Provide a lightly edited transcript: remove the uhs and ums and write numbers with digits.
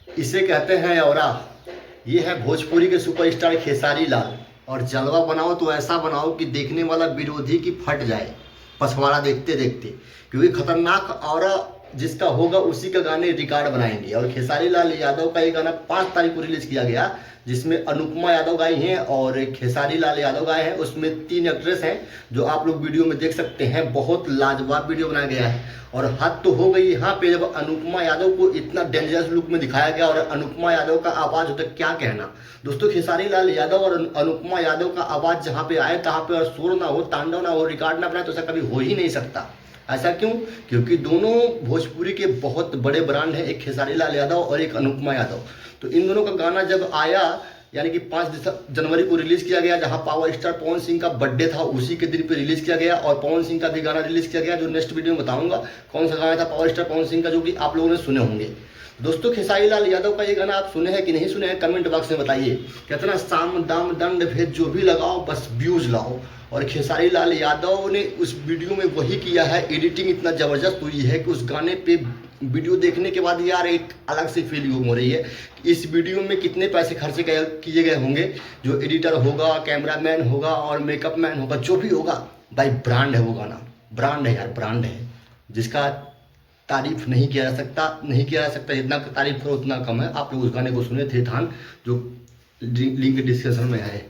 इसे कहते हैं औरा। ये है भोजपुरी के सुपरस्टार खेसारी लाल। और जलवा बनाओ तो ऐसा बनाओ कि देखने वाला विरोधी की फट जाए पछवाड़ा देखते देखते, क्योंकि खतरनाक औरा जिसका होगा उसी का गाने रिकॉर्ड बनाएंगे। और खेसारी लाल यादव का ये गाना 5 तारीख को रिलीज किया गया, जिसमें अनुपमा यादव गाई हैं और खेसारी लाल यादव गाए हैं। उसमें 3 एक्ट्रेस हैं जो आप लोग वीडियो में देख सकते हैं। बहुत लाजवाब वीडियो बनाया गया है। और हद तो हो गई यहाँ पे, जब अनुपमा यादव को इतना डेंजरस लुक में दिखाया गया और अनुपमा यादव का आवाज होता क्या कहना। दोस्तों खेसारी लाल यादव और अनुपमा यादव का आवाज जहाँ पे आए तहाँ पे और शोर ना हो, तांडव ना हो, रिकॉर्ड ना बनाए तो ऐसा कभी हो ही नहीं सकता। ऐसा क्यों? क्योंकि दोनों भोजपुरी के बहुत बड़े ब्रांड हैं, एक खेसारी लाल यादव और एक अनुपमा यादव। तो इन दोनों का गाना जब आया, यानी कि 5 जनवरी को रिलीज किया गया, जहां पावर स्टार पवन सिंह का बर्थडे था उसी के दिन पे रिलीज किया गया। और पवन सिंह का भी गाना रिलीज किया गया, जो नेक्स्ट वीडियो में बताऊंगा कौन सा गाना था पावर स्टार पवन सिंह का, जो कि आप लोगों ने सुने होंगे। दोस्तों खेसारी लाल यादव का ये गाना आप सुने हैं कि नहीं सुने हैं, कमेंट बॉक्स में बताइए। कहते ना साम दाम दंड भेद जो भी लगाओ बस व्यूज लाओ। और खेसारी लाल यादव ने उस वीडियो में वही किया है। एडिटिंग इतना ज़बरदस्त हुई है कि उस गाने पे वीडियो देखने के बाद यार एक अलग सी फीलिंग हो रही है। इस वीडियो में कितने पैसे खर्च किए गए होंगे, जो एडिटर होगा, कैमरामैन होगा और मेकअप मैन होगा, जो भी होगा भाई ब्रांड है वो गाना। ब्रांड है यार, ब्रांड है जिसका तारीफ नहीं किया जा सकता, नहीं किया जा सकता। जितना तारीफ करो उतना कम है। आप लोग उस गाने को सुने थे थान, जो लिंक डिस्क्रिप्शन में है।